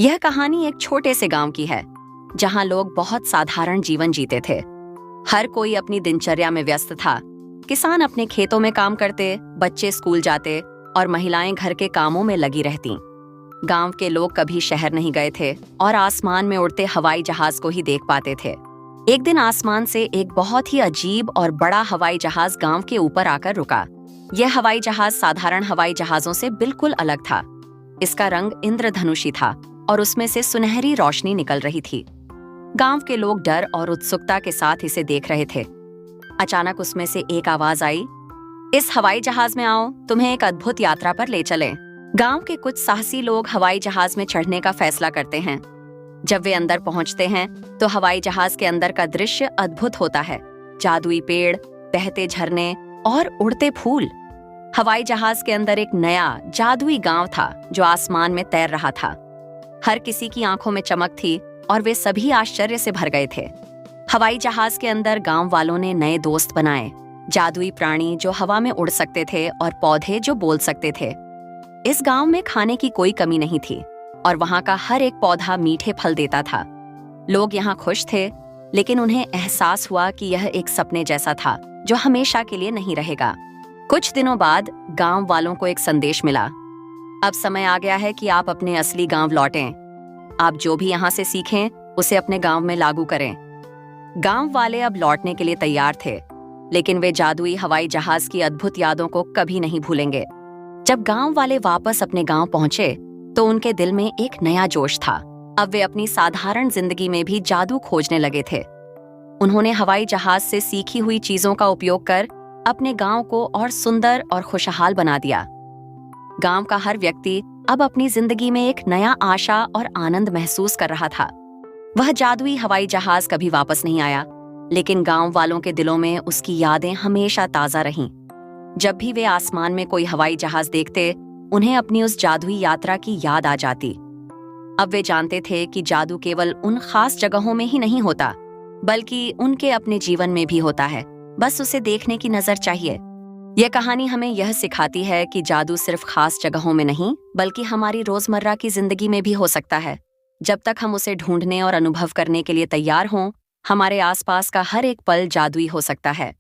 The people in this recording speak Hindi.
यह कहानी एक छोटे से गांव की है जहां लोग बहुत साधारण जीवन जीते थे। हर कोई अपनी दिनचर्या में व्यस्त था। किसान अपने खेतों में काम करते, बच्चे स्कूल जाते और महिलाएं घर के कामों में लगी रहतीं। गांव के लोग कभी शहर नहीं गए थे और आसमान में उड़ते हवाई जहाज को ही देख पाते थे। एक दिन आसमान से एक बहुत ही अजीब और बड़ा हवाई जहाज गांव के ऊपर आकर रुका। यह हवाई जहाज साधारण हवाई जहाजों से बिल्कुल अलग था। इसका रंग इंद्रधनुषी था और उसमें से सुनहरी रोशनी निकल रही थी। गांव के लोग डर और उत्सुकता के साथ इसे देख रहे थे। अचानक उसमें से एक आवाज आई, इस हवाई जहाज में आओ, तुम्हें एक अद्भुत यात्रा पर ले चलें। गांव के कुछ साहसी लोग हवाई जहाज में चढ़ने का फैसला करते हैं। जब वे अंदर पहुंचते हैं तो हवाई जहाज के अंदर का दृश्य अद्भुत होता है। जादुई पेड़, बहते झरने और उड़ते फूल। हवाई जहाज के अंदर एक नया जादुई गांव था जो आसमान में तैर रहा था। हर किसी की आंखों में चमक थी और वे सभी आश्चर्य से भर गए थे। हवाई जहाज के अंदर गांव वालों ने नए दोस्त बनाए, जादुई प्राणी जो हवा में उड़ सकते थे और पौधे जो बोल सकते थे। इस गांव में खाने की कोई कमी नहीं थी और वहां का हर एक पौधा मीठे फल देता था। लोग यहाँ खुश थे, लेकिन उन्हें एहसास हुआ कि यह एक सपने जैसा था जो हमेशा के लिए नहीं रहेगा। कुछ दिनों बाद गांव वालों को एक संदेश मिला, अब समय आ गया है कि आप अपने असली गांव लौटें। आप जो भी यहाँ से सीखें उसे अपने गांव में लागू करें। गांव वाले अब लौटने के लिए तैयार थे, लेकिन वे जादुई हवाई जहाज की अद्भुत यादों को कभी नहीं भूलेंगे। जब गांव वाले वापस अपने गांव पहुंचे तो उनके दिल में एक नया जोश था। अब वे अपनी साधारण जिंदगी में भी जादू खोजने लगे थे। उन्होंने हवाई जहाज से सीखी हुई चीजों का उपयोग कर अपने गांव को और सुंदर और खुशहाल बना दिया। गांव का हर व्यक्ति अब अपनी जिंदगी में एक नया आशा और आनंद महसूस कर रहा था। वह जादुई हवाई जहाज कभी वापस नहीं आया, लेकिन गांव वालों के दिलों में उसकी यादें हमेशा ताजा रहीं। जब भी वे आसमान में कोई हवाई जहाज देखते, उन्हें अपनी उस जादुई यात्रा की याद आ जाती। अब वे जानते थे कि जादू केवल उन खास जगहों में ही नहीं होता, बल्कि उनके अपने जीवन में भी होता है। बस उसे देखने की नजर चाहिए। यह कहानी हमें यह सिखाती है कि जादू सिर्फ खास जगहों में नहीं, बल्कि हमारी रोजमर्रा की जिंदगी में भी हो सकता है। जब तक हम उसे ढूंढने और अनुभव करने के लिए तैयार हों, हमारे आसपास का हर एक पल जादुई हो सकता है।